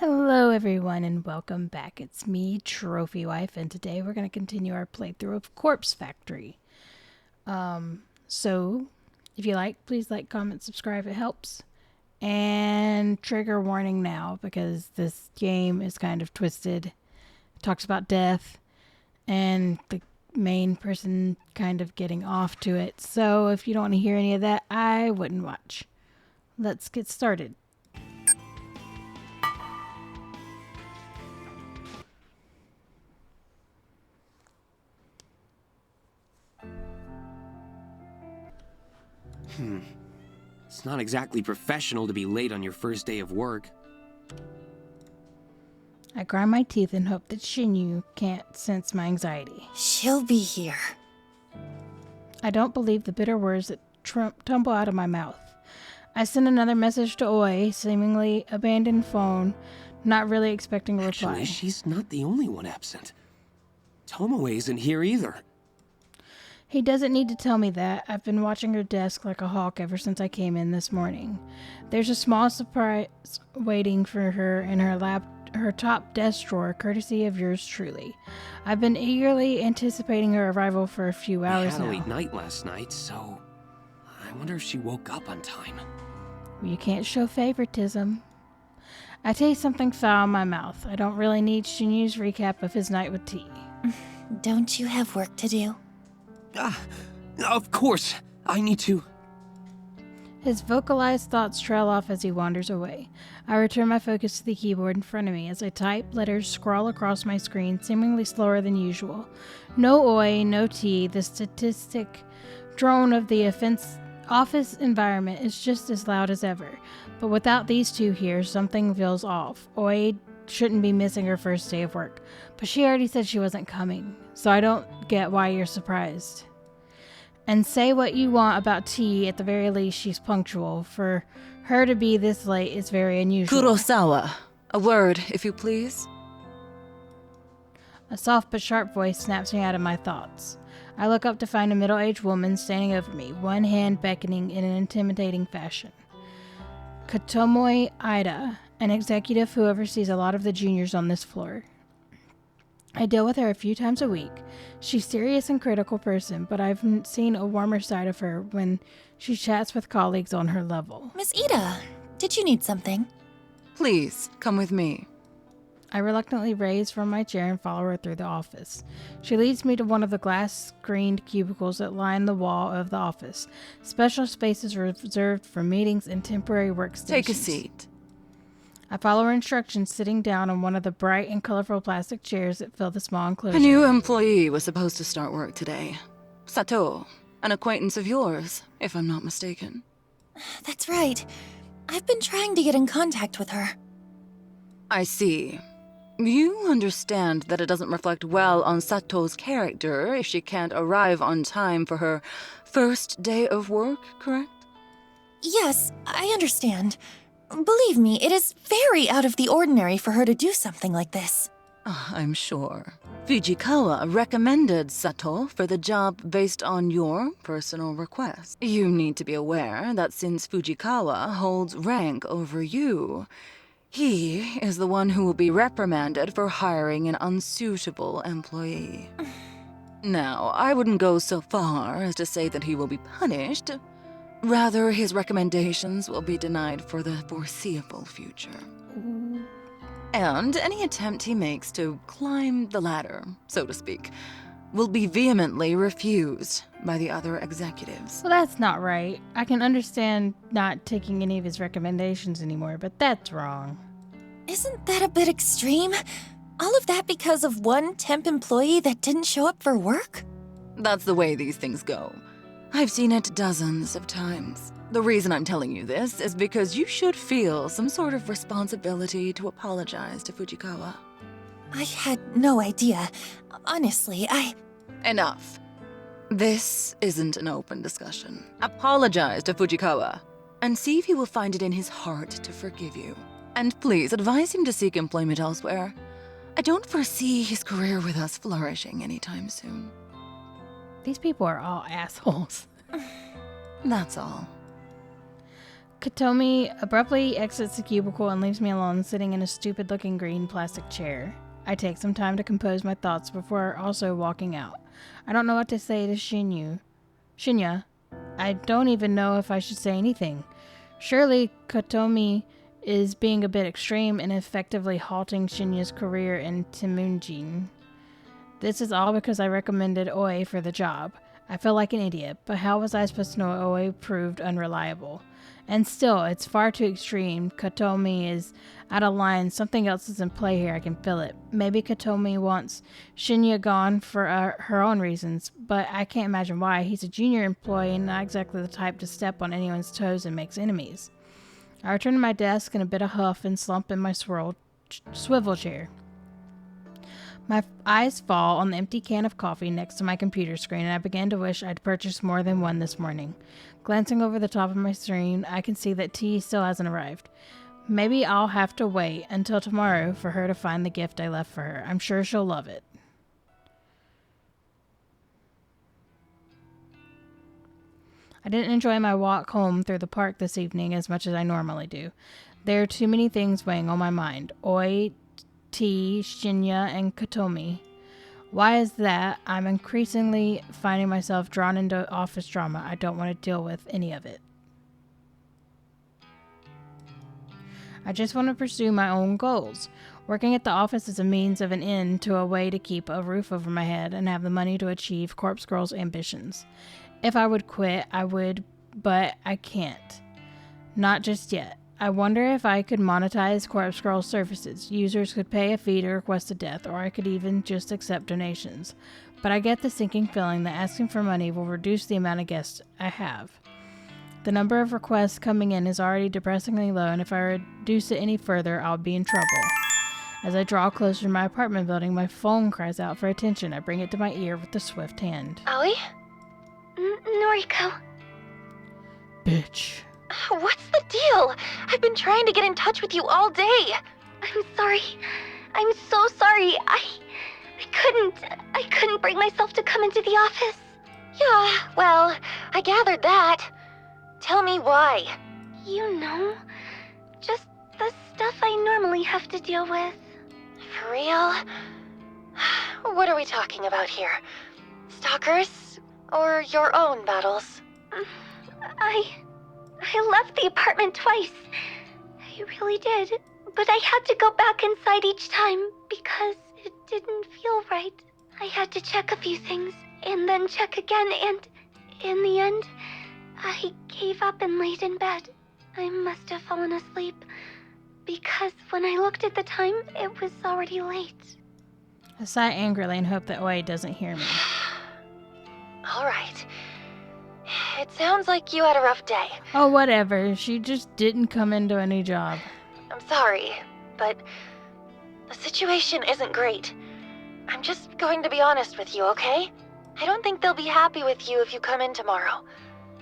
Hello everyone and welcome back. It's me, Trophy Wife, and today we're going to continue our playthrough of Corpse Factory. So, if you like, please like, comment, subscribe, it helps. And trigger warning now, because this game is kind of twisted. It talks about death, and the main person kind of getting off to it. So, if you don't want to hear any of that, I wouldn't watch. Let's get started. It's not exactly professional to be late on your first day of work. I grind my teeth and hope that Shinyu can't sense my anxiety. She'll be here. I don't believe the bitter words that tumble out of my mouth. I send another message to Oi, seemingly abandoned phone, not really expecting a reply. Actually, she's not the only one absent. Tomoe isn't here either. He doesn't need to tell me that. I've been watching her desk like a hawk ever since I came in this morning. There's a small surprise waiting for her in her top desk drawer, courtesy of yours truly. I've been eagerly anticipating her arrival for a few hours now. We had a late night last night, so I wonder if she woke up on time. You can't show favoritism. I taste something foul in my mouth. I don't really need Shinyu's recap of his night with T. Don't you have work to do? Of course. I need to. His vocalized thoughts trail off as he wanders away. I return my focus to the keyboard in front of me as I type, letters scrawl across my screen, seemingly slower than usual. No Oi, no T. The statistic drone of the office environment is just as loud as ever. But without these two here, something feels off. Oi shouldn't be missing her first day of work, but she already said she wasn't coming, so I don't get why you're surprised. And say what you want about T, at the very least she's punctual. For her to be this late is very unusual. Kurosawa, a word, if you please. A soft but sharp voice snaps me out of my thoughts. I look up to find a middle-aged woman standing over me, one hand beckoning in an intimidating fashion. Kotomoe Ida, an executive who oversees a lot of the juniors on this floor. I deal with her a few times a week. She's a serious and critical person, but I've seen a warmer side of her when she chats with colleagues on her level. Miss Ida, did you need something? Please, come with me. I reluctantly raise from my chair and follow her through the office. She leads me to one of the glass-screened cubicles that line the wall of the office. Special spaces reserved for meetings and temporary workstations. Take a seat. I follow her instructions, sitting down on one of the bright and colorful plastic chairs that fill the small enclosure. A new employee was supposed to start work today. Sato, an acquaintance of yours, if I'm not mistaken. That's right. I've been trying to get in contact with her. I see. You understand that it doesn't reflect well on Sato's character if she can't arrive on time for her first day of work, correct? Yes, I understand. Believe me, it is very out of the ordinary for her to do something like this. I'm sure. Fujikawa recommended Sato for the job based on your personal request. You need to be aware that since Fujikawa holds rank over you, he is the one who will be reprimanded for hiring an unsuitable employee. Now, I wouldn't go so far as to say that he will be punished. Rather, his recommendations will be denied for the foreseeable future. And any attempt he makes to climb the ladder, so to speak, will be vehemently refused by the other executives. Well, that's not right. I can understand not taking any of his recommendations anymore, but that's wrong. Isn't that a bit extreme? All of that because of one temp employee that didn't show up for work? That's the way these things go. I've seen it dozens of times. The reason I'm telling you this is because you should feel some sort of responsibility to apologize to Fujikawa. I had no idea. Honestly, Enough. This isn't an open discussion. Apologize to Fujikawa, and see if he will find it in his heart to forgive you. And please advise him to seek employment elsewhere. I don't foresee his career with us flourishing anytime soon. These people are all assholes. That's all. Katomi abruptly exits the cubicle and leaves me alone, sitting in a stupid-looking green plastic chair. I take some time to compose my thoughts before also walking out. I don't know what to say to Shinya. I don't even know if I should say anything. Surely Katomi is being a bit extreme and effectively halting Shinya's career in Temujin. This is all because I recommended Oe for the job. I feel like an idiot, but how was I supposed to know Oe proved unreliable? And still, it's far too extreme. Katomi is out of line. Something else is in play here. I can feel it. Maybe Katomi wants Shinya gone for her own reasons, but I can't imagine why. He's a junior employee and not exactly the type to step on anyone's toes and makes enemies. I return to my desk in a bit of huff and slump in my swivel chair. My eyes fall on the empty can of coffee next to my computer screen, and I begin to wish I'd purchased more than one this morning. Glancing over the top of my screen, I can see that tea still hasn't arrived. Maybe I'll have to wait until tomorrow for her to find the gift I left for her. I'm sure she'll love it. I didn't enjoy my walk home through the park this evening as much as I normally do. There are too many things weighing on my mind. Oi, tea, Shinya, and Katomi. Why is that? I'm increasingly finding myself drawn into office drama. I don't want to deal with any of it. I just want to pursue my own goals. Working at the office is a means of an end to a way to keep a roof over my head and have the money to achieve Corpse Girl's ambitions. If I would quit, I would, but I can't. Not just yet. I wonder if I could monetize Corpse Girl's services. Users could pay a fee to request a death, or I could even just accept donations. But I get the sinking feeling that asking for money will reduce the amount of guests I have. The number of requests coming in is already depressingly low, and if I reduce it any further, I'll be in trouble. As I draw closer to my apartment building, my phone cries out for attention. I bring it to my ear with a swift hand. Aoi? Noriko. Bitch. What's the deal? I've been trying to get in touch with you all day. I'm sorry. I'm so sorry. I couldn't bring myself to come into the office. Yeah, well, I gathered that. Tell me why. You know, just the stuff I normally have to deal with. For real? What are we talking about here? Stalkers? Or your own battles? I left the apartment twice. I really did. But I had to go back inside each time because it didn't feel right. I had to check a few things and then check again, and in the end, I gave up and laid in bed. I must have fallen asleep because when I looked at the time, it was already late. I sigh angrily and hope that Oe doesn't hear me. All right. It sounds like you had a rough day. Oh, whatever. She just didn't come into any job. I'm sorry, but the situation isn't great. I'm just going to be honest with you, okay? I don't think they'll be happy with you if you come in tomorrow.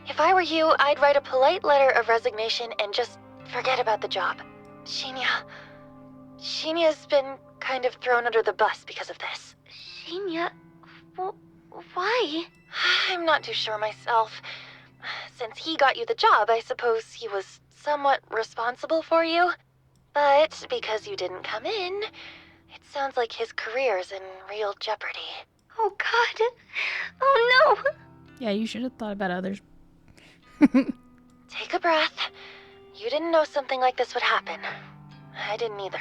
If I were you, I'd write a polite letter of resignation and just forget about the job. Shinya's been kind of thrown under the bus because of this. Shinya? Why? I'm not too sure myself. Since he got you the job, I suppose he was somewhat responsible for you. But because you didn't come in, it sounds like his career's in real jeopardy. Oh God. Oh no. Yeah, you should have thought about others. Take a breath. You didn't know something like this would happen. I didn't either.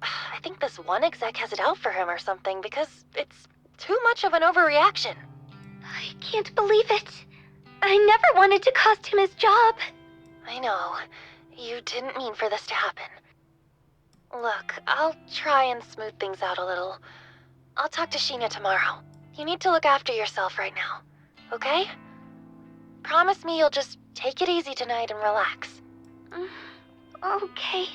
I think this one exec has it out for him or something because it's too much of an overreaction. I can't believe it. I never wanted to cost him his job. I know. You didn't mean for this to happen. Look, I'll try and smooth things out a little. I'll talk to Shinya tomorrow. You need to look after yourself right now, okay? Promise me you'll just take it easy tonight and relax. Okay.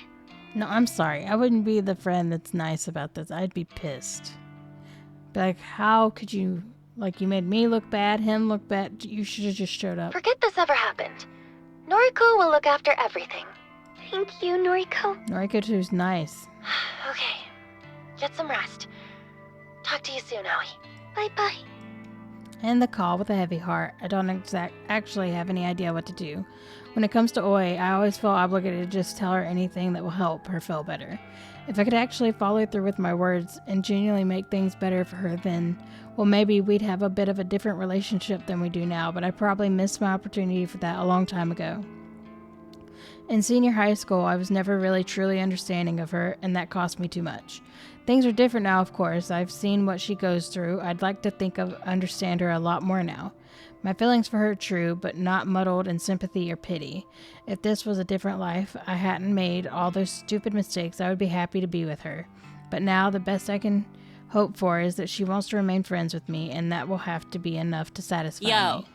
No, I'm sorry. I wouldn't be the friend that's nice about this. I'd be pissed. Be like, how could you... Like, you made me look bad, him look bad. You should have just showed up. Forget this ever happened. Noriko will look after everything. Thank you, Noriko. Noriko too's nice. Okay. Get some rest. Talk to you soon, Aoi. Bye-bye. I end the call with a heavy heart. I don't actually have any idea what to do. When it comes to Oi, I always feel obligated to just tell her anything that will help her feel better. If I could actually follow through with my words and genuinely make things better for her, then, well, maybe we'd have a bit of a different relationship than we do now, but I probably missed my opportunity for that a long time ago. In senior high school, I was never really truly understanding of her, and that cost me too much. Things are different now, of course. I've seen what she goes through. I'd like to understand her a lot more now. My feelings for her are true, but not muddled in sympathy or pity. If this was a different life, I hadn't made all those stupid mistakes, I would be happy to be with her. But now, the best I can hope for is that she wants to remain friends with me, and that will have to be enough to satisfy me.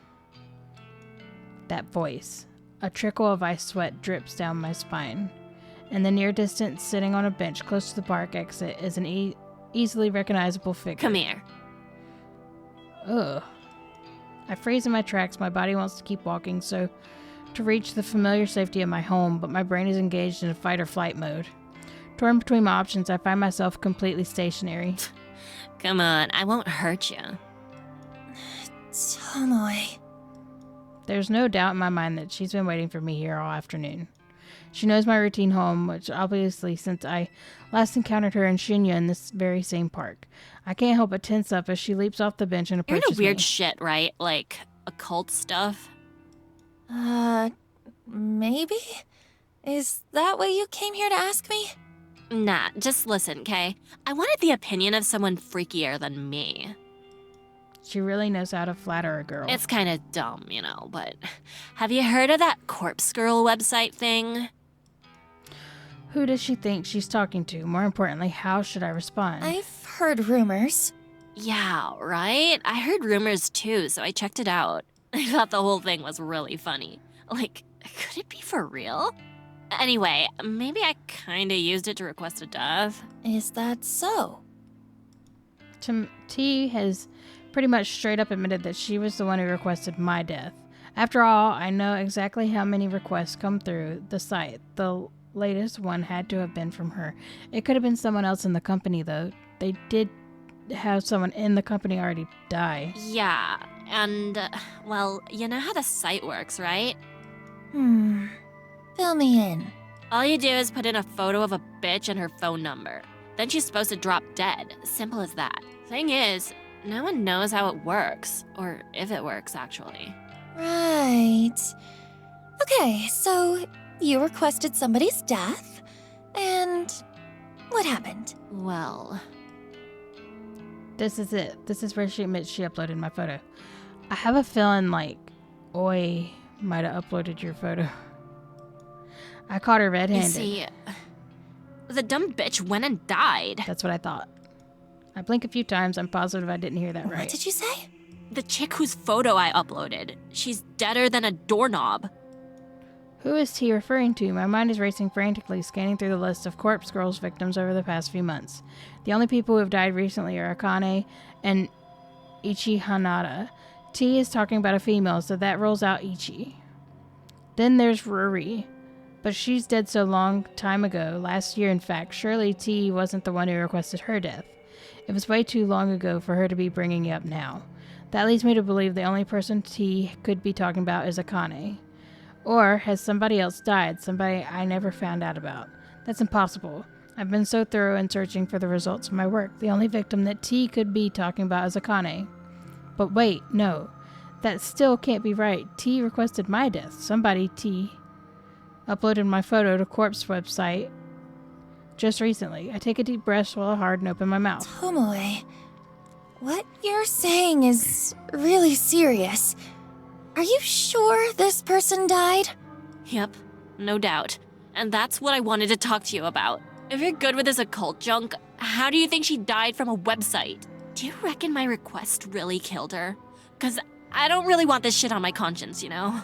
That voice. A trickle of ice sweat drips down my spine. In the near distance, sitting on a bench close to the park exit, is an easily recognizable figure. Come here. Ugh. I freeze in my tracks. My body wants to keep walking, so to reach the familiar safety of my home, but my brain is engaged in a fight or flight mode. Torn between my options, I find myself completely stationary. Come on, I won't hurt you. Tomoe. There's no doubt in my mind that she's been waiting for me here all afternoon. She knows my routine home, which obviously since I last encountered her in Shinya in this very same park. I can't help but tense up as she leaps off the bench and You're approaches into weird me. shit, right? Like, occult stuff? Maybe? Is that what you came here to ask me? Nah, just listen, okay? I wanted the opinion of someone freakier than me. She really knows how to flatter a girl. It's kinda dumb, you know, but have you heard of that Corpse Girl website thing? Who does she think she's talking to? More importantly, how should I respond? I've heard rumors. Yeah, right? I heard rumors too, so I checked it out. I thought the whole thing was really funny. Like, could it be for real? Anyway, maybe I kinda used it to request a death. Is that so? T has pretty much straight up admitted that she was the one who requested my death. After all, I know exactly how many requests come through the site. The latest one had to have been from her. It could have been someone else in the company, though. They did have someone in the company already die. Yeah, and, well, you know how the site works, right? Fill me in. All you do is put in a photo of a bitch and her phone number. Then she's supposed to drop dead. Simple as that. Thing is, no one knows how it works. Or if it works, actually. Right. Okay, so you requested somebody's death, and what happened? Well, This is it. This is where she admits she uploaded my photo. I have a feeling like Oi might have uploaded your photo. I caught her you red-handed. see, the dumb bitch went and died. That's what I thought. I blink a few times. I'm positive I didn't hear that What right. did you say? The chick whose photo I uploaded. She's deader than a doorknob. Who is T referring to? My mind is racing frantically, scanning through the list of Corpse Girls victims over the past few months. The only people who have died recently are Akane and Ichi Hanada. T is talking about a female, so that rules out Ichi. Then there's Ruri. But she's dead so long time ago, last year in fact. Surely T wasn't the one who requested her death. It was way too long ago for her to be bringing it up now. That leads me to believe the only person T could be talking about is Akane. Or has somebody else died, somebody I never found out about? That's impossible. I've been so thorough in searching for the results of my work. The only victim that T could be talking about is Akane. But wait, no. That still can't be right. T requested my death. Somebody T uploaded my photo to Corpse website just recently. I take a deep breath, swallow hard, and open my mouth. Tomoe, what you're saying is really serious. Are you sure this person died? Yep, no doubt. And that's what I wanted to talk to you about. If you're good with this occult junk, how do you think she died from a website? Do you reckon my request really killed her? 'Cause I don't really want this shit on my conscience, you know?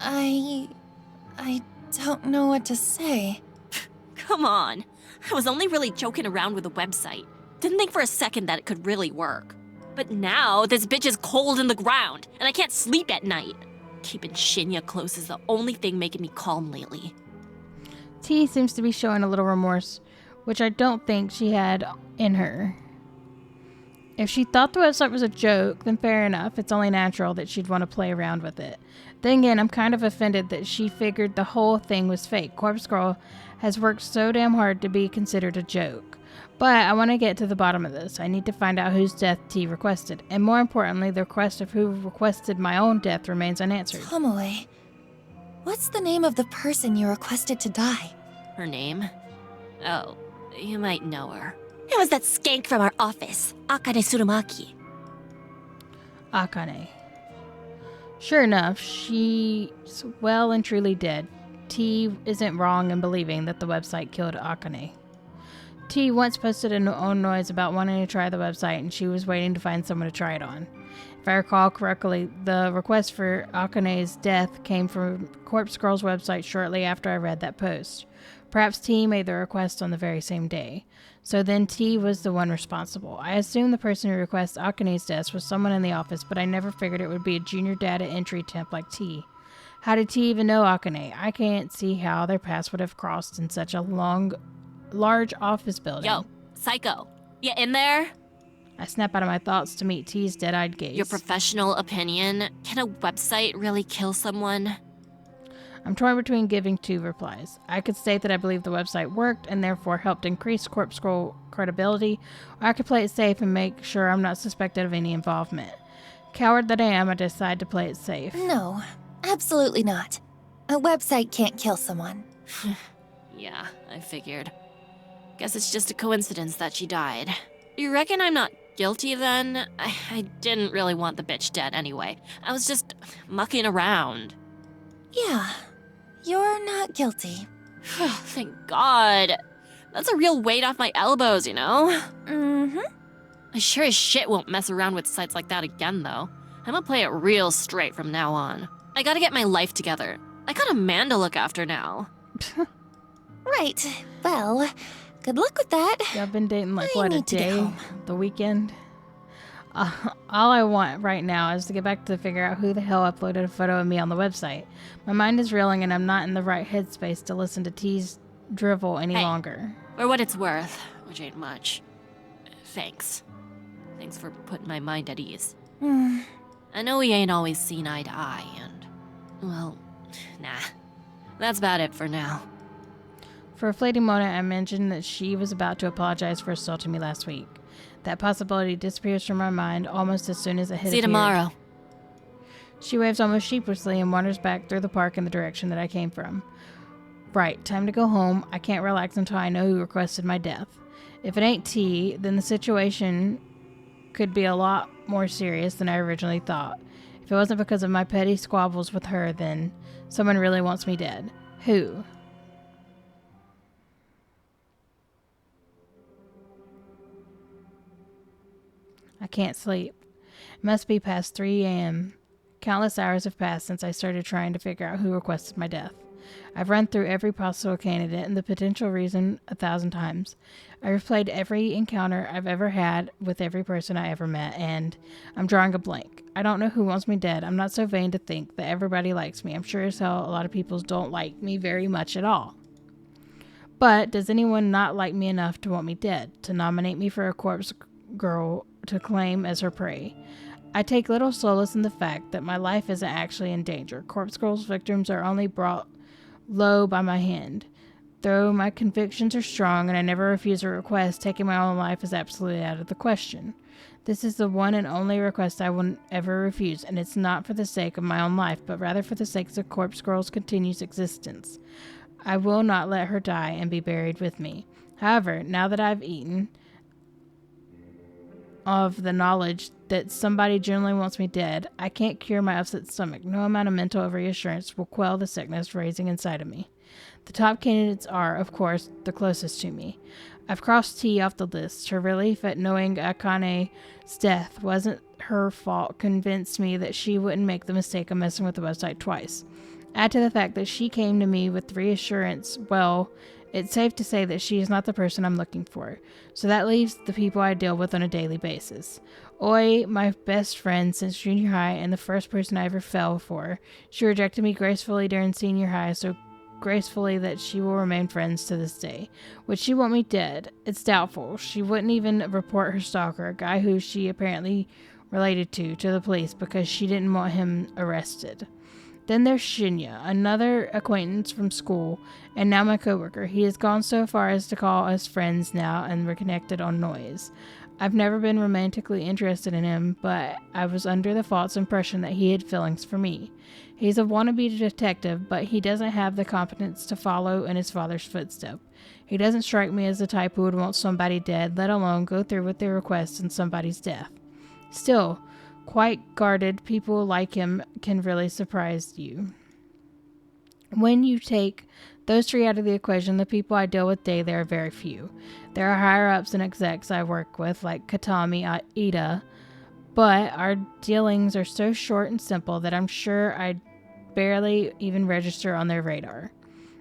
I don't know what to say. Come on. I was only really joking around with the website. Didn't think for a second that it could really work. But now, this bitch is cold in the ground, and I can't sleep at night. Keeping Shinya close is the only thing making me calm lately. T seems to be showing a little remorse, which I don't think she had in her. If she thought the website was a joke, then fair enough. It's only natural that she'd want to play around with it. Then again, I'm kind of offended that she figured the whole thing was fake. Corpse Girl has worked so damn hard to be considered a joke. But I want to get to the bottom of this. I need to find out whose death T requested. And more importantly, the request of who requested my own death remains unanswered. Tomoe, what's the name of the person you requested to die? Her name? Oh, you might know her. It was that skank from our office, Akane Tsurumaki. Akane. Sure enough, she's well and truly dead. T isn't wrong in believing that the website killed Akane. T once posted an own noise about wanting to try the website, and she was waiting to find someone to try it on. If I recall correctly, the request for Akane's death came from Corpse Girl's website shortly after I read that post. Perhaps T made the request on the very same day. So then T was the one responsible. I assumed the person who requested Akane's death was someone in the office, but I never figured it would be a junior data entry temp like T. How did T even know Akane? I can't see how their paths would have crossed in such a large office building. Yo, Psycho, you in there? I snap out of my thoughts to meet T's dead-eyed gaze. Your professional opinion, can a website really kill someone? I'm torn between giving two replies. I could state that I believe the website worked and therefore helped increase Corpse Girl credibility, or I could play it safe and make sure I'm not suspected of any involvement. Coward that I am, I decide to play it safe. No, absolutely not. A website can't kill someone. Yeah, I figured. Guess it's just a coincidence that she died. You reckon I'm not guilty then? I didn't really want the bitch dead anyway. I was just mucking around. Yeah, you're not guilty. Thank God. That's a real weight off my elbows, you know? Mm-hmm. I sure as shit won't mess around with sites like that again, though. I'm gonna play it real straight from now on. I gotta get my life together. I got a man to look after now. Right. Well, good luck with that. Y'all been dating like, I what, a need to get day? home. The weekend? All I want right now is to get back to figure out who the hell uploaded a photo of me on the website. My mind is reeling and I'm not in the right headspace to listen to T's drivel any longer. For what it's worth, which ain't much. Thanks. Thanks for putting my mind at ease. I know we ain't always seen eye to eye, and, well, nah. That's about it for now. For a fleeting moment, I mentioned that she was about to apologize for assaulting me last week. That possibility disappears from my mind almost as soon as it hit. See you tomorrow. She waves almost sheepishly and wanders back through the park in the direction that I came from. Right, time to go home. I can't relax until I know who requested my death. If it ain't T, then the situation could be a lot more serious than I originally thought. If it wasn't because of my petty squabbles with her, then someone really wants me dead. Who? I can't sleep. It must be past 3 a.m. Countless hours have passed since I started trying to figure out who requested my death. I've run through every possible candidate and the potential reason 1,000 times. I replayed every encounter I've ever had with every person I ever met, and I'm drawing a blank. I don't know who wants me dead. I'm not so vain to think that everybody likes me. I'm sure as hell a lot of people don't like me very much at all. But does anyone not like me enough to want me dead, to nominate me for a Corpse Girl to claim as her prey? I take little solace in the fact that my life isn't actually in danger. Corpse Girl's victims are only brought low by my hand. Though my convictions are strong and I never refuse a request, taking my own life is absolutely out of the question. This is the one and only request I will ever refuse, and it's not for the sake of my own life, but rather for the sake of Corpse Girl's continued existence. I will not let her die and be buried with me. However, now that I've eaten of the knowledge that somebody generally wants me dead, I can't cure my upset stomach. No amount of mental reassurance will quell the sickness raising inside of me. The top candidates are, of course, the closest to me. I've crossed T off the list. Her relief at knowing Akane's death wasn't her fault convinced me that she wouldn't make the mistake of messing with the website twice. Add to the fact that she came to me with reassurance, well, it's safe to say that she is not the person I'm looking for. So that leaves the people I deal with on a daily basis. Oi, my best friend since junior high and the first person I ever fell for. She rejected me gracefully during senior high, so gracefully that she will remain friends to this day. Would she want me dead? It's doubtful. She wouldn't even report her stalker, a guy who she apparently related to the police because she didn't want him arrested. Then there's Shinya, another acquaintance from school, and now my coworker. He has gone so far as to call us friends now, and we're connected on Noise. I've never been romantically interested in him, but I was under the false impression that he had feelings for me. He's a wannabe detective, but he doesn't have the competence to follow in his father's footsteps. He doesn't strike me as the type who would want somebody dead, let alone go through with their request in somebody's death. Still, quite guarded, people like him can really surprise you. When you take those three out of the equation, the people I deal with daily are very few. There are higher-ups and execs I work with, like Katami Ida, but our dealings are so short and simple that I'm sure I'd barely even register on their radar.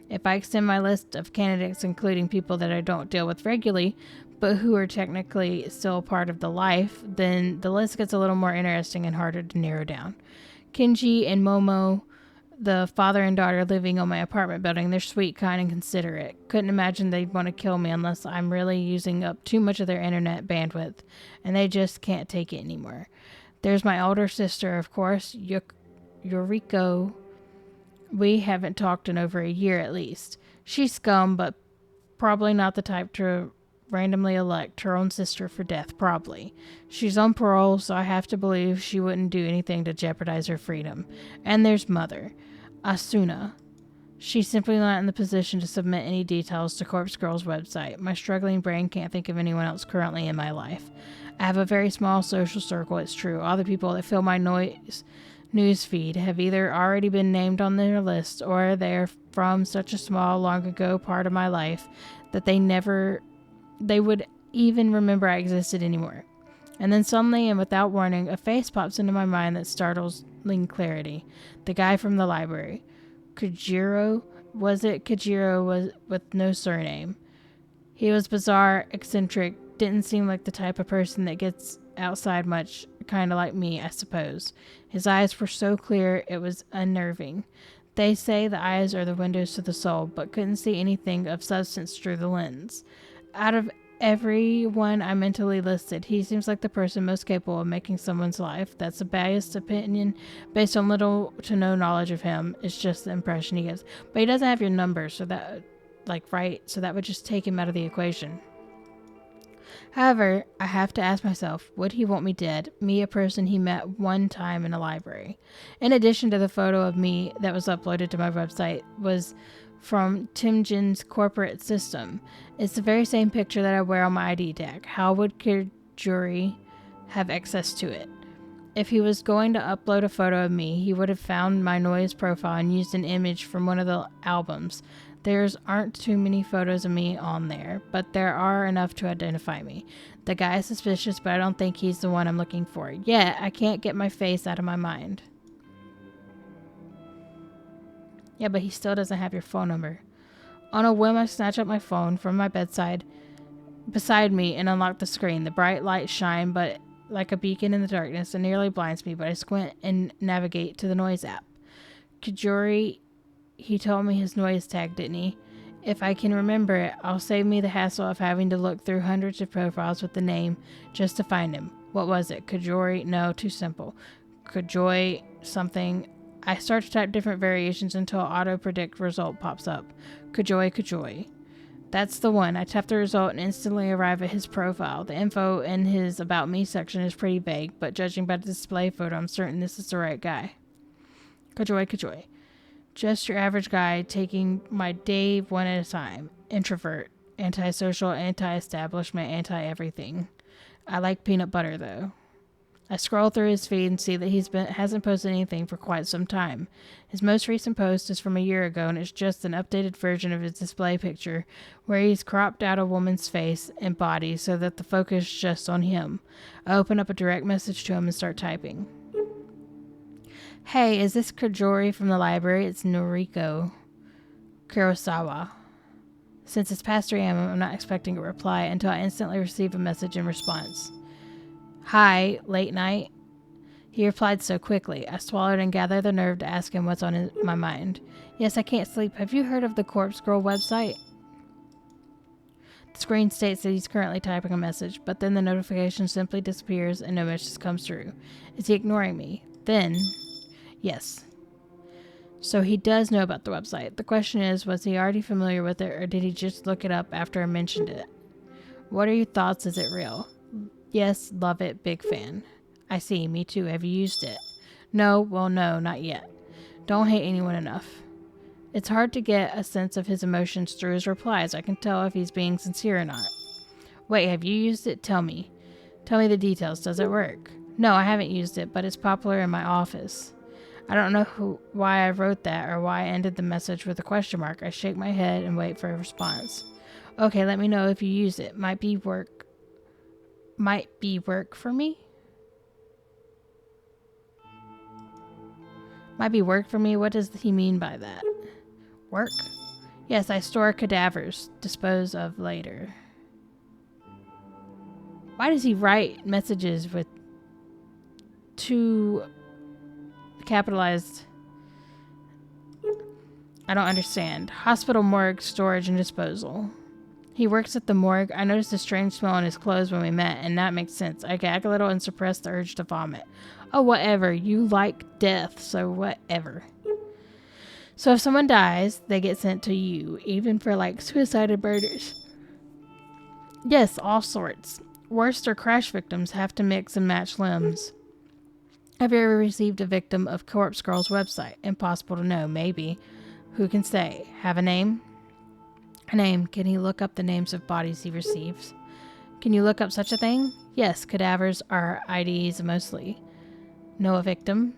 If I extend my list of candidates, including people that I don't deal with regularly, but who are technically still a part of the life, then the list gets a little more interesting and harder to narrow down. Kenji and Momo, the father and daughter living on my apartment building, they're sweet, kind, and considerate. Couldn't imagine they'd want to kill me unless I'm really using up too much of their internet bandwidth, and they just can't take it anymore. There's my older sister, of course, Yoriko. We haven't talked in over a year at least. She's scum, but probably not the type to randomly elect her own sister for death, probably. She's on parole, so I have to believe she wouldn't do anything to jeopardize her freedom. And there's Mother, Asuna. She's simply not in the position to submit any details to Corpse Girl's website. My struggling brain can't think of anyone else currently in my life. I have a very small social circle, it's true. All the people that fill my Noise news feed have either already been named on their list or they're from such a small, long ago part of my life that they would even remember I existed anymore. And then suddenly and without warning, a face pops into my mind that startling clarity. The guy from the library. Kojiro? Was it Kojiro was with no surname? He was bizarre, eccentric, didn't seem like the type of person that gets outside much, kind of like me, I suppose. His eyes were so clear it was unnerving. They say the eyes are the windows to the soul, but couldn't see anything of substance through the lens. Out of everyone I mentally listed, he seems like the person most capable of making someone's life. That's a biased opinion based on little to no knowledge of him. It's just the impression he gives. But he doesn't have your number, so that, so that would just take him out of the equation. However, I have to ask myself, would he want me dead? Me, a person he met one time in a library. In addition to the photo of me that was uploaded to my website was from Timjin's corporate system. It's the very same picture that I wear on my ID tag. How would Kajuri have access to it? If he was going to upload a photo of me, he would have found my Noise profile and used an image from one of the albums. There's aren't too many photos of me on there, but there are enough to identify me. The guy is suspicious, but I don't think he's the one I'm looking for. Yet, I can't get my face out of my mind. Yeah, but he still doesn't have your phone number. On a whim, I snatch up my phone from my bedside beside me and unlock the screen. The bright lights shine, but like a beacon in the darkness, it nearly blinds me, but I squint and navigate to the Noise app. Kajuri, he told me his Noise tag, didn't he? If I can remember it, I'll save me the hassle of having to look through hundreds of profiles with the name just to find him. What was it? Kajori? No, too simple. Kajoy something. I start to type different variations until auto-predict result pops up. Kajoy. That's the one. I tap the result and instantly arrive at his profile. The info in his About Me section is pretty vague, but judging by the display photo, I'm certain this is the right guy. Kajoy. Just your average guy taking my day one at a time. Introvert. Antisocial, anti-establishment, anti-everything. I like peanut butter, though. I scroll through his feed and see that hasn't posted anything for quite some time. His most recent post is from a year ago, and it's just an updated version of his display picture, where he's cropped out a woman's face and body so that the focus is just on him. I open up a direct message to him and start typing. Hey, is this Kajori from the library? It's Noriko Kurosawa. Since it's past 3 a.m., I'm not expecting a reply until I instantly receive a message in response. Hi, late night? He replied so quickly. I swallowed and gathered the nerve to ask him what's on my mind. Yes, I can't sleep. Have you heard of the Corpse Girl website? The screen states that he's currently typing a message, but then the notification simply disappears and no message comes through. Is he ignoring me? Then, yes. So he does know about the website. The question is, was he already familiar with it, or did he just look it up after I mentioned it? What are your thoughts? Is it real? Yes, love it, big fan. I see, me too. Have you used it? No, well, no, not yet. Don't hate anyone enough. It's hard to get a sense of his emotions through his replies. I can tell if he's being sincere or not. Wait, have you used it? Tell me. Tell me the details. Does it work? No, I haven't used it, but it's popular in my office. I don't know why I wrote that or why I ended the message with a question mark. I shake my head and wait for a response. Okay, let me know if you use it. Might be work for me? Might be work for me? What does he mean by that? Work? Yes, I store cadavers. Dispose of later. Why does he write messages with two capitalized? I don't understand. Hospital morgue, storage, and disposal. He works at the morgue. I noticed a strange smell in his clothes when we met, and that makes sense. I gag a little and suppress the urge to vomit. Oh, whatever. You like death, so whatever. So if someone dies, they get sent to you, even for like suicide and murders. Yes, all sorts. Worst are crash victims have to mix and match limbs. Have you ever received a victim of Corpse Girl's website? Impossible to know, maybe. Who can say? Have a name? A name. Can he look up the names of bodies he receives? Can you look up such a thing? Yes, cadavers are IDs mostly. Know a victim?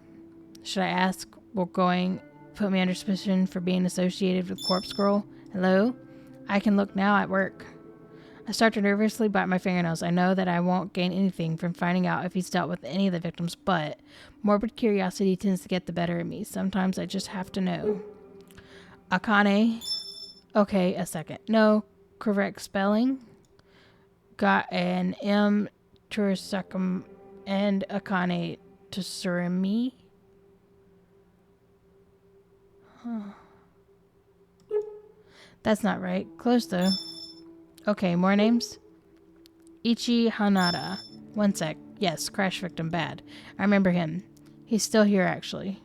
Should I ask? Will going put me under suspicion for being associated with Corpse Girl? Hello? I can look now at work. I start to nervously bite my fingernails. I know that I won't gain anything from finding out if he's dealt with any of the victims, but morbid curiosity tends to get the better of me. Sometimes I just have to know. Akane. Okay, a second. No, correct spelling. Got an M. Tursakum and Akane Tsurumi. Huh. That's not right. Close though. Okay, more names? Ichi Hanada. One sec. Yes, crash victim bad. I remember him. He's still here actually.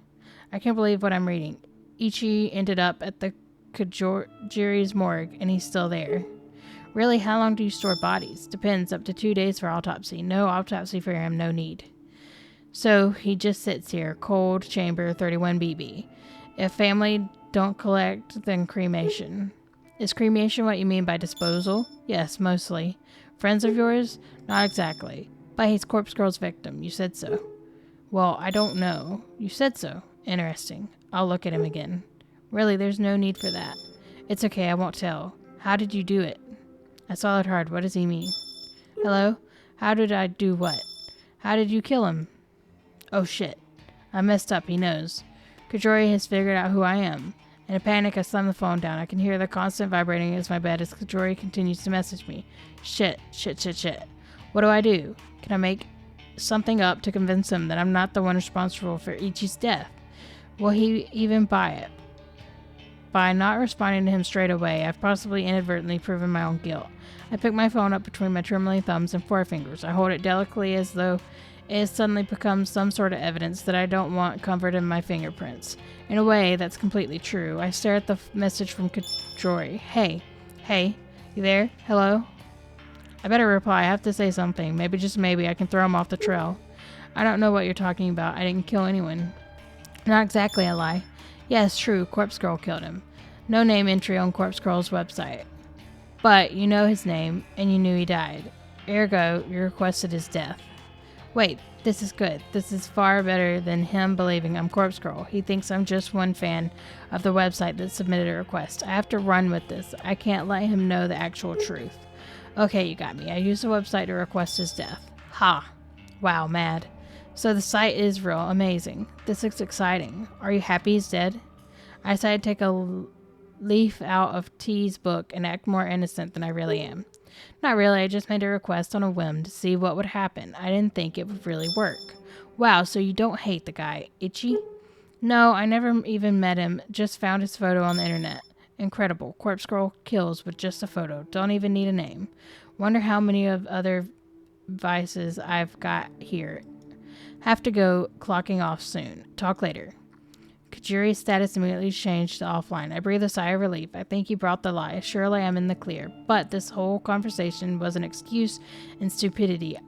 I can't believe what I'm reading. Ichi ended up at the Kajiri's morgue and he's still there. Really, how long do you store bodies? Depends, up to 2 days for autopsy. No autopsy for him, no need. So, he just sits here, cold chamber 31BB. If family don't collect, then cremation. Is cremation what you mean by disposal? Yes, mostly. Friends of yours? Not exactly. But he's Corpse Girl's victim. You said so. Well, I don't know. You said so. Interesting. I'll look at him again. Really, there's no need for that. It's okay, I won't tell. How did you do it? I swallowed hard. What does he mean? Hello? How did I do what? How did you kill him? Oh shit. I messed up, he knows. Kajori has figured out who I am. In a panic, I slam the phone down. I can hear the constant vibrating against my bed as Kajori continues to message me. Shit. What do I do? Can I make something up to convince him that I'm not the one responsible for Ichi's death? Will he even buy it? By not responding to him straight away, I've possibly inadvertently proven my own guilt. I pick my phone up between my trembling thumbs and forefingers. I hold it delicately as though it has suddenly become some sort of evidence that I don't want covered in my fingerprints. In a way, that's completely true. I stare at the message from Kajori. Hey, you there? Hello? I better reply. I have to say something. Maybe, just maybe, I can throw him off the trail. I don't know what you're talking about. I didn't kill anyone. Not exactly, I lie. Yes, true. Corpse Girl killed him. No name entry on Corpse Girl's website. But you know his name, and you knew he died. Ergo, you requested his death. Wait, this is good. This is far better than him believing I'm Corpse Girl. He thinks I'm just one fan of the website that submitted a request. I have to run with this. I can't let him know the actual truth. Okay, you got me. I used the website to request his death. Ha. Wow, mad. So the site is real. Amazing. This is exciting. Are you happy he's dead? I decided to take a leaf out of T's book and act more innocent than I really am. Not really, I just made a request on a whim to see what would happen. I didn't think it would really work. Wow, so you don't hate the guy, Itchy? No, I never even met him, just found his photo on the internet. Incredible. Corpse Girl kills with just a photo. Don't even need a name. Wonder how many of other vices I've got here. Have to go, clocking off soon. Talk later. Kajuri's status immediately changed to offline. I breathe a sigh of relief. I think he brought the lie. Surely I'm in the clear. But this whole conversation was an exercise in stupidity.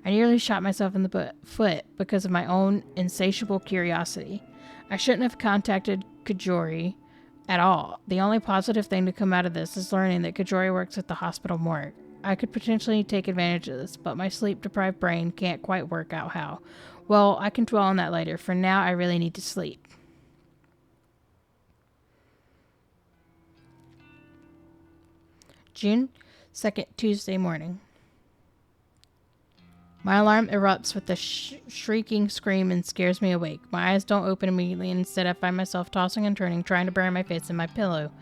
I nearly shot myself in the foot because of my own insatiable curiosity. I shouldn't have contacted Kajori at all. The only positive thing to come out of this is learning that Kajori works at the hospital morgue. I could potentially take advantage of this, but my sleep-deprived brain can't quite work out how. Well, I can dwell on that later. For now, I really need to sleep. June 2nd, Tuesday morning. My alarm erupts with a shrieking scream and scares me awake. My eyes don't open immediately, and instead I find myself tossing and turning, trying to bury my face in my pillow.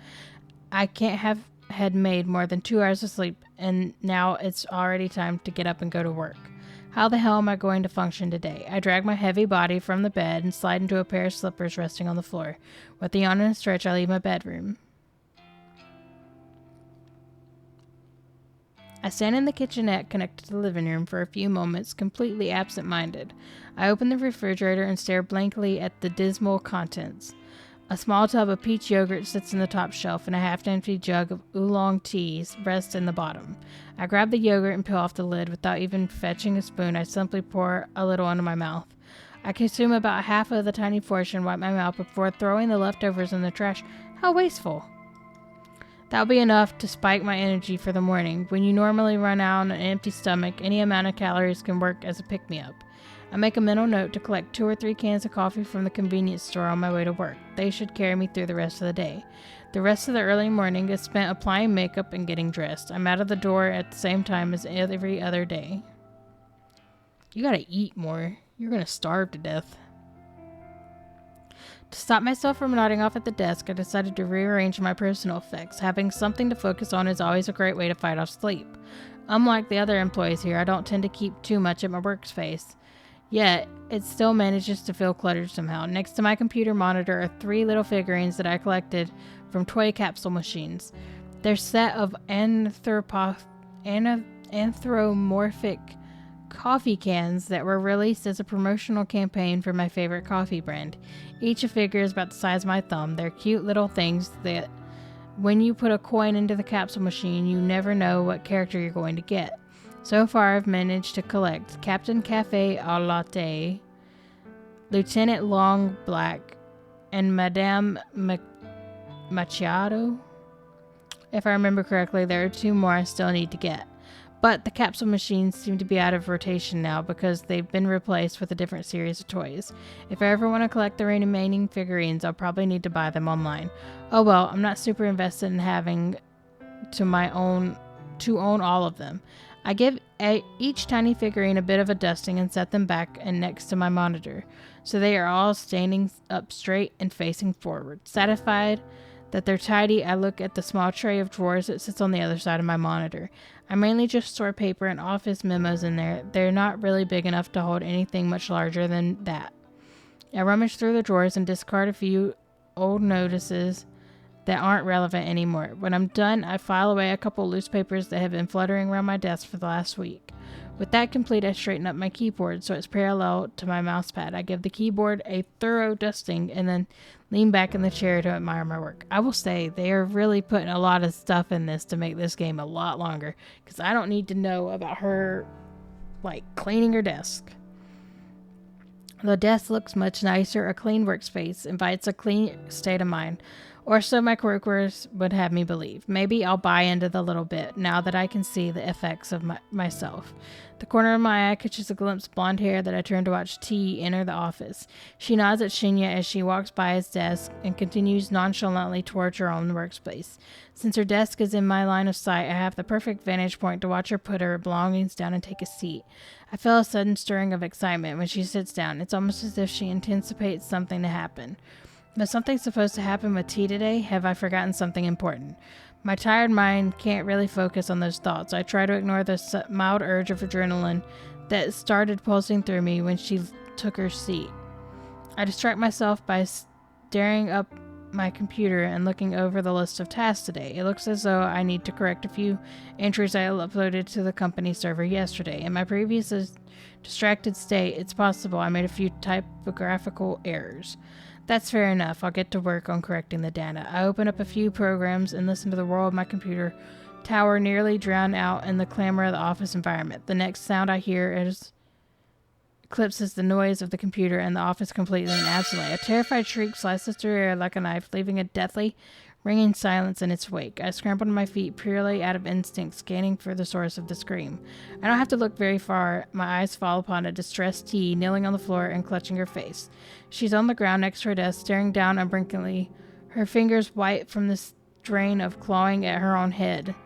I can't have had made more than 2 hours of sleep, and now it's already time to get up and go to work. How the hell am I going to function today? I drag my heavy body from the bed and slide into a pair of slippers resting on the floor. With a yawn and a stretch, I leave my bedroom. I stand in the kitchenette connected to the living room for a few moments, completely absent-minded. I open the refrigerator and stare blankly at the dismal contents. A small tub of peach yogurt sits in the top shelf, and a half-empty jug of oolong tea rests in the bottom. I grab the yogurt and peel off the lid. Without even fetching a spoon, I simply pour a little into my mouth. I consume about half of the tiny portion, wipe my mouth before throwing the leftovers in the trash. How wasteful! That'll be enough to spike my energy for the morning. When you normally run out on an empty stomach, any amount of calories can work as a pick-me-up. I make a mental note to collect 2 or 3 cans of coffee from the convenience store on my way to work. They should carry me through the rest of the day. The rest of the early morning is spent applying makeup and getting dressed. I'm out of the door at the same time as every other day. You gotta eat more. You're gonna starve to death. To stop myself from nodding off at the desk, I decided to rearrange my personal effects. Having something to focus on is always a great way to fight off sleep. Unlike the other employees here, I don't tend to keep too much at my workspace. Yet, it still manages to feel cluttered somehow. Next to my computer monitor are 3 little figurines that I collected from toy capsule machines. They're set of anthropomorphic coffee cans that were released as a promotional campaign for my favorite coffee brand. Each figure is about the size of my thumb. They're cute little things that when you put a coin into the capsule machine, you never know what character you're going to get. So far, I've managed to collect Captain Cafe au Latte, Lieutenant Long Black, and Madame Machado. If I remember correctly, there are 2 more I still need to get. But the capsule machines seem to be out of rotation now because they've been replaced with a different series of toys. If I ever want to collect the remaining figurines, I'll probably need to buy them online. Oh well, I'm not super invested in having to own all of them. I give each tiny figurine a bit of a dusting and set them back and next to my monitor, so they are all standing up straight and facing forward. Satisfied that they're tidy, I look at the small tray of drawers that sits on the other side of my monitor. I mainly just store paper and office memos in there. They're not really big enough to hold anything much larger than that. I rummage through the drawers and discard a few old notices that aren't relevant anymore. When I'm done, I file away a couple loose papers that have been fluttering around my desk for the last week. With that complete, I straighten up my keyboard so it's parallel to my mousepad. I give the keyboard a thorough dusting and then lean back in the chair to admire my work. I will say they are really putting a lot of stuff in this to make this game a lot longer, because I don't need to know about her, cleaning her desk. The desk looks much nicer. A clean workspace invites a clean state of mind. Or so my coworkers would have me believe. Maybe I'll buy into the little bit now that I can see the effects of myself. The corner of my eye catches a glimpse of blonde hair that I turn to watch T enter the office. She nods at Shinya as she walks by his desk and continues nonchalantly towards her own workspace. Since her desk is in my line of sight, I have the perfect vantage point to watch her put her belongings down and take a seat. I feel a sudden stirring of excitement when she sits down. It's almost as if she anticipates something to happen. Was something supposed to happen with T today? Have I forgotten something important? My tired mind can't really focus on those thoughts. I try to ignore the mild urge of adrenaline that started pulsing through me when she took her seat. I distract myself by staring up my computer and looking over the list of tasks today. It looks as though I need to correct a few entries I uploaded to the company server yesterday. In my previous distracted state, it's possible I made a few typographical errors. That's fair enough. I'll get to work on correcting the data. I open up a few programs and listen to the roar of my computer tower nearly drown out in the clamor of the office environment. The next sound I hear eclipses the noise of the computer and the office completely and absolutely. A terrified shriek slices through air like a knife, leaving a deathly, ringing silence in its wake. I scramble to my feet purely out of instinct, scanning for the source of the scream. I don't have to look very far. My eyes fall upon a distressed T kneeling on the floor and clutching her face. She's on the ground next to her desk, staring down unblinkingly, her fingers white from the strain of clawing at her own head.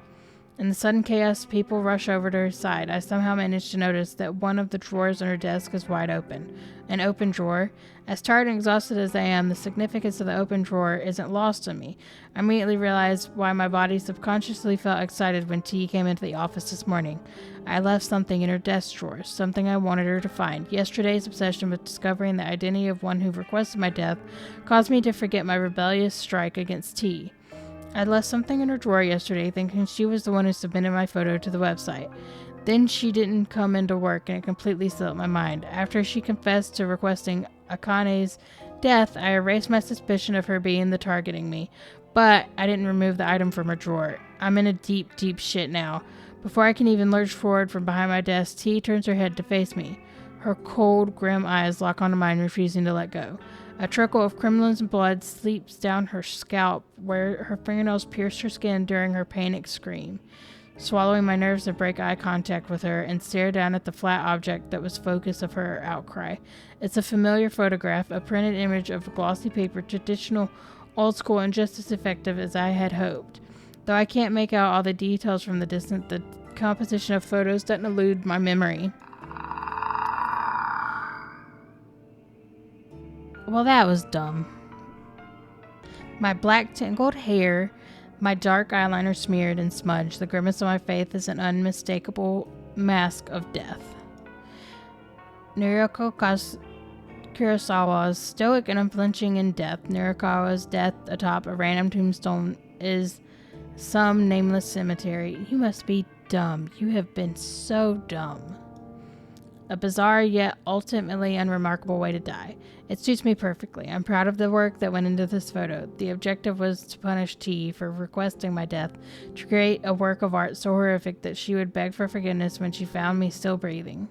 In the sudden chaos, people rush over to her side. I somehow manage to notice that one of the drawers on her desk is wide open. An open drawer. As tired and exhausted as I am, the significance of the open drawer isn't lost on me. I immediately realize why my body subconsciously felt excited when T came into the office this morning. I left something in her desk drawer, something I wanted her to find. Yesterday's obsession with discovering the identity of one who requested my death caused me to forget my rebellious strike against T. I left something in her drawer yesterday, thinking she was the one who submitted my photo to the website. Then she didn't come into work, and it completely slipped my mind. After she confessed to requesting Akane's death, I erased my suspicion of her being the targeting me. But I didn't remove the item from her drawer. I'm in a deep, deep shit now. Before I can even lurch forward from behind my desk, T turns her head to face me. Her cold, grim eyes lock onto mine, refusing to let go. A trickle of crimson blood seeps down her scalp, where her fingernails pierce her skin during her panic scream. Swallowing my nerves to break eye contact with her and stare down at the flat object that was focus of her outcry. It's a familiar photograph, a printed image of glossy paper, traditional, old school, and just as effective as I had hoped. Though I can't make out all the details from the distance, the composition of photos doesn't elude my memory. Well, that was dumb. My black tangled hair, my dark eyeliner smeared and smudged, the grimace on my face is an unmistakable mask of death. Noriko Kurosawa's stoic and unflinching in death. Noriko's death atop a random tombstone is some nameless cemetery. You must be dumb. You have been so dumb. A bizarre yet ultimately unremarkable way to die. It suits me perfectly. I'm proud of the work that went into this photo. The objective was to punish T for requesting my death, to create a work of art so horrific that she would beg for forgiveness when she found me still breathing.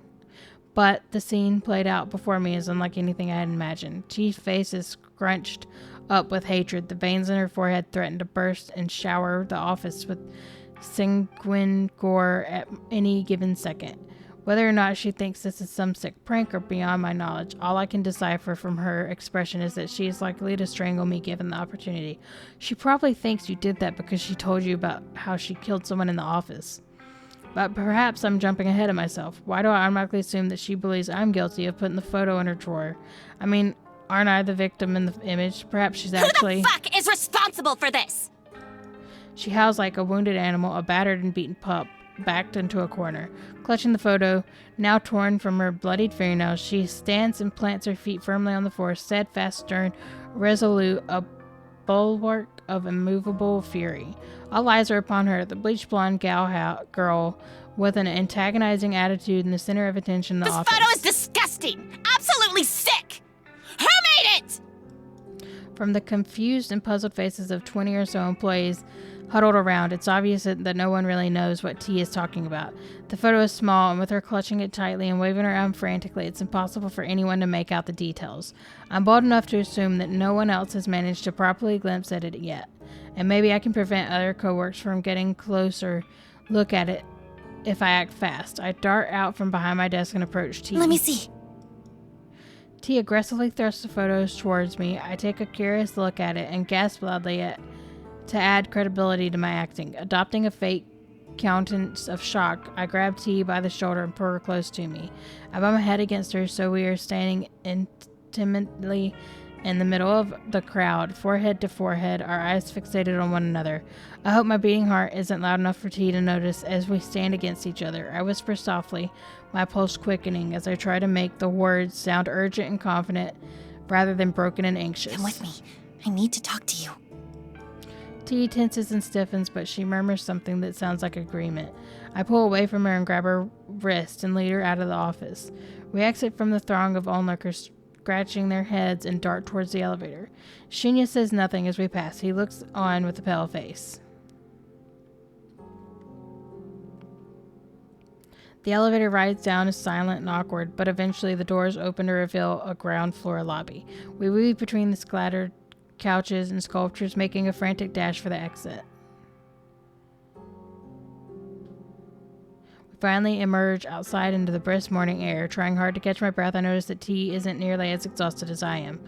But the scene played out before me is unlike anything I had imagined. T's face is scrunched up with hatred. The veins in her forehead threatened to burst and shower the office with sanguine gore at any given second. Whether or not she thinks this is some sick prank or beyond my knowledge, all I can decipher from her expression is that she is likely to strangle me given the opportunity. She probably thinks you did that because she told you about how she killed someone in the office. But perhaps I'm jumping ahead of myself. Why do I automatically assume that she believes I'm guilty of putting the photo in her drawer? I mean, aren't I the victim in the image? Perhaps she's actually... Who the fuck is responsible for this? She howls like a wounded animal, a battered and beaten pup, backed into a corner. Clutching the photo, now torn from her bloodied fingernails, she stands and plants her feet firmly on the floor, steadfast, stern, resolute, a bulwark of immovable fury. All eyes are upon her, the bleached blonde girl with an antagonizing attitude in the center of attention in the office. This photo is disgusting! Absolutely sick! Who made it? From the confused and puzzled faces of 20 or so employees huddled around, it's obvious that no one really knows what T is talking about. The photo is small, and with her clutching it tightly and waving her arm frantically, it's impossible for anyone to make out the details. I'm bold enough to assume that no one else has managed to properly glimpse at it yet, and maybe I can prevent other coworkers from getting closer look at it if I act fast. I dart out from behind my desk and approach T. Let me see. T aggressively thrusts the photos towards me. I take a curious look at it and gasp loudly to add credibility to my acting. Adopting a fake countenance of shock, I grab T by the shoulder and pull her close to me. I bump my head against her so we are standing intimately in the middle of the crowd, forehead to forehead, our eyes fixated on one another. I hope my beating heart isn't loud enough for T to notice as we stand against each other. I whisper softly, my pulse quickening as I try to make the words sound urgent and confident rather than broken and anxious. Come with me. I need to talk to you. T tenses and stiffens, but she murmurs something that sounds like agreement. I pull away from her and grab her wrist and lead her out of the office. We exit from the throng of onlookers, scratching their heads, and dart towards the elevator. Shinya says nothing as we pass. He looks on with a pale face. The elevator rides down is silent and awkward, but eventually the doors open to reveal a ground floor lobby. We weave between the scattered couches and sculptures, making a frantic dash for the exit. We finally emerge outside into the brisk morning air. Trying hard to catch my breath, I notice that T isn't nearly as exhausted as I am.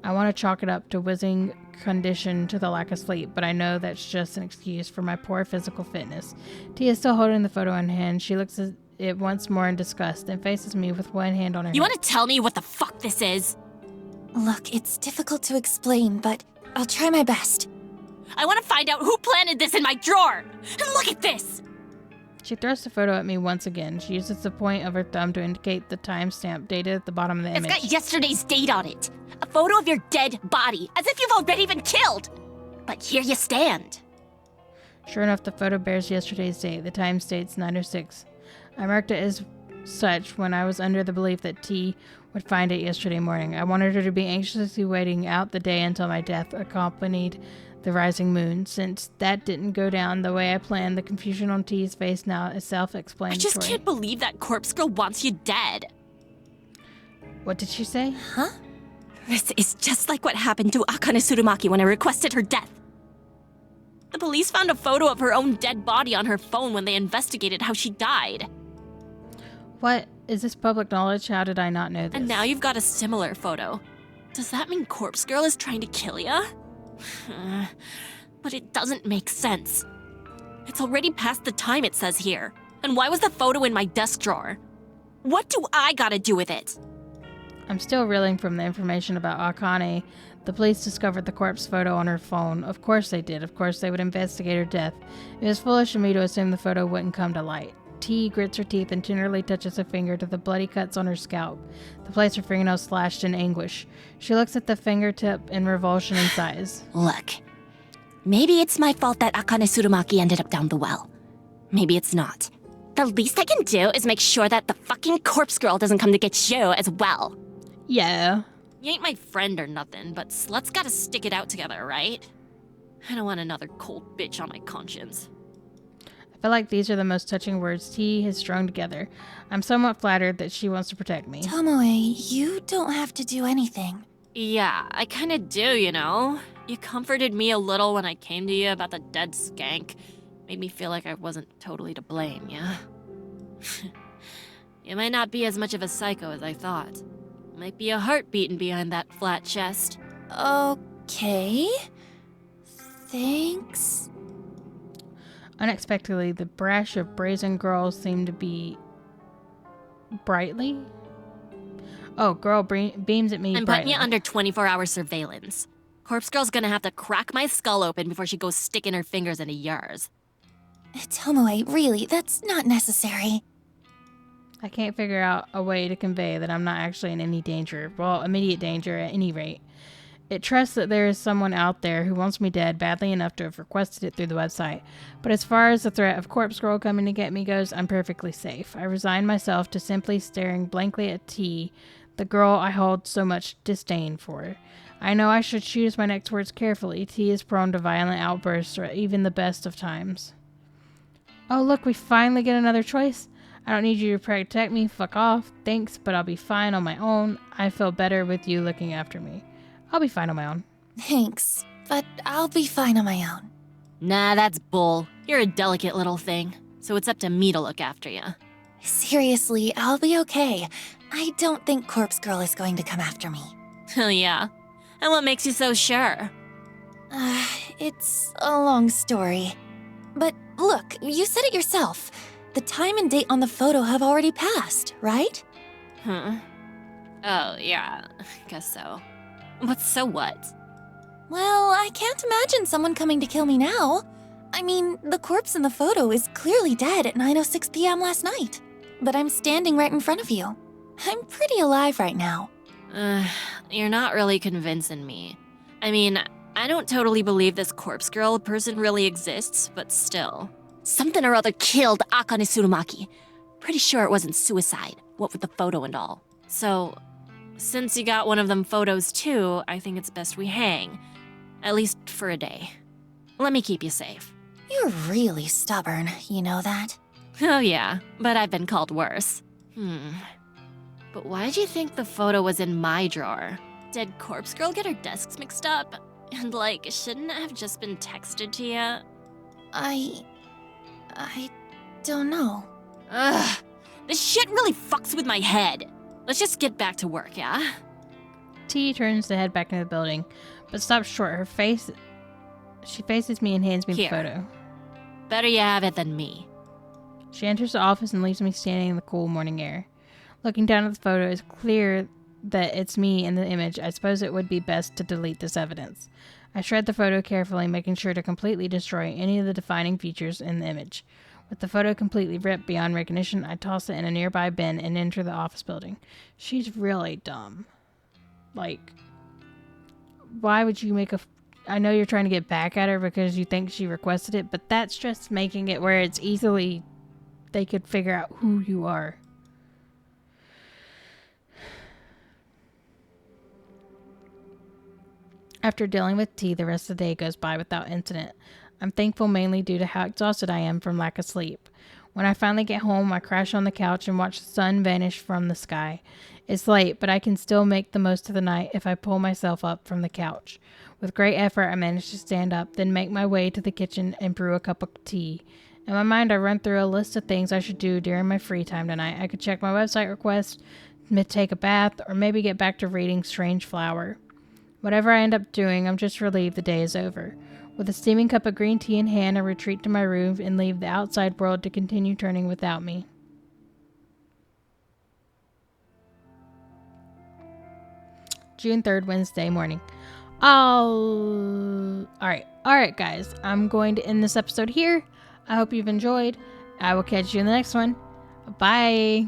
I want to chalk it up to whizzing condition to the lack of sleep, but I know that's just an excuse for my poor physical fitness. T is still holding the photo in hand. She looks at it once more in disgust, then faces me with one hand on her You head. want to tell me what the fuck this is? Look, it's difficult to explain, but I'll try my best. I want to find out who planted this in my drawer! And look at this! She thrusts the photo at me once again. She uses the point of her thumb to indicate the timestamp dated at the bottom of the It's image. got yesterday's date on it. A photo of your dead body, as if you've already been killed. But here you stand. Sure enough, the photo bears yesterday's date. The time states 9:06. I marked it as such when I was under the belief that T would find it yesterday morning. I wanted her to be anxiously waiting out the day until my death accompanied the rising moon. Since that didn't go down the way I planned, the confusion on T's face now is I self-explanatory. just can't believe that corpse girl wants you dead. What did she say? Huh? This is just like what happened to Akane Tsurumaki when I requested her death. The police found a photo of her own dead body on her phone when they investigated how she died. What? Is this public knowledge? How did I not know this? And now you've got a similar photo. Does that mean Corpse Girl is trying to kill ya? But it doesn't make sense. It's already past the time it says here. And why was the photo in my desk drawer? What do I gotta do with it? I'm still reeling from the information about Akane. The police discovered the corpse photo on her phone. Of course they did. Of course they would investigate her death. It was foolish of me to assume the photo wouldn't come to light. T grits her teeth and tenderly touches a finger to the bloody cuts on her scalp, the place her fingernails slashed in anguish. She looks at the fingertip in revulsion and sighs. Look, maybe it's my fault that Akane Tsurumaki ended up down the well. Maybe it's not. The least I can do is make sure that the fucking Corpse Girl doesn't come to get you as well. Yeah. You ain't my friend or nothing, but sluts gotta stick it out together, right? I don't want another cold bitch on my conscience. I feel like these are the most touching words T has strung together. I'm somewhat flattered that she wants to protect me. Tomoe, you don't have to do anything. Yeah, I kinda do, you know? You comforted me a little when I came to you about the dead skank. Made me feel like I wasn't totally to blame, yeah? You might not be as much of a psycho as I thought. Might be a heart beating behind that flat chest. Okay. Thanks. Unexpectedly, the brash of brazen girls seemed to be brightly. Oh, girl beams at me I'm brightly. putting you under 24-hour surveillance. Corpse Girl's gonna have to crack my skull open before she goes sticking her fingers into yours. Tomoe, really, that's not necessary. I can't figure out a way to convey that I'm not actually in any danger. Well, immediate danger at any rate. It trusts that there is someone out there who wants me dead badly enough to have requested it through the website. But as far as the threat of Corpse Girl coming to get me goes, I'm perfectly safe. I resign myself to simply staring blankly at T, the girl I hold so much disdain for. I know I should choose my next words carefully. T is prone to violent outbursts or even the best of times. Oh, look, we finally get another choice. I don't need you to protect me. Fuck off. Thanks, but I'll be fine on my own. I feel better with you looking after me. I'll be fine on my own. Thanks, but I'll be fine on my own. Nah, that's bull. You're a delicate little thing, so it's up to me to look after you. Seriously, I'll be okay. I don't think Corpse Girl is going to come after me. Oh yeah? And what makes you so sure? It's a long story. But look, you said it yourself. The time and date on the photo have already passed, right? Huh? Oh, yeah, guess so. But so what? Well, I can't imagine someone coming to kill me now. I mean, the corpse in the photo is clearly dead at 9:06 p.m. last night. But I'm standing right in front of you. I'm pretty alive right now. You're not really convincing me. I mean, I don't totally believe this corpse girl person really exists, but still. Something or other killed Akane Tsurumaki. Pretty sure it wasn't suicide, what with the photo and all. So, since you got one of them photos too, I think it's best we hang. At least for a day. Let me keep you safe. You're really stubborn, you know that? Oh yeah, but I've been called worse. But why'd you think the photo was in my drawer? Did Corpse Girl get her desks mixed up? And shouldn't it have just been texted to you? I don't know. Ugh, this shit really fucks with my head. Let's just get back to work, yeah? T turns to head back into the building, but stops short. She faces me and hands me the Here. photo. Better you have it than me. She enters the office and leaves me standing in the cool morning air. Looking down at the photo, it's clear that it's me in the image. I suppose it would be best to delete this evidence. I shred the photo carefully, making sure to completely destroy any of the defining features in the image. With the photo completely ripped beyond recognition, I toss it in a nearby bin and enter the office building. She's really dumb. Why would you make I know you're trying to get back at her because you think she requested it, but that's just making it where it's easily they could figure out who you are. After dealing with T, the rest of the day goes by without incident. I'm thankful mainly due to how exhausted I am from lack of sleep. When I finally get home, I crash on the couch and watch the sun vanish from the sky. It's late, but I can still make the most of the night if I pull myself up from the couch. With great effort, I manage to stand up, then make my way to the kitchen and brew a cup of tea. In my mind, I run through a list of things I should do during my free time tonight. I could check my website requests, take a bath, or maybe get back to reading Strange Flower. Whatever I end up doing, I'm just relieved the day is over. With a steaming cup of green tea in hand, I retreat to my room and leave the outside world to continue turning without me. June 3rd, Wednesday morning. Alright guys, I'm going to end this episode here. I hope you've enjoyed. I will catch you in the next one. Bye.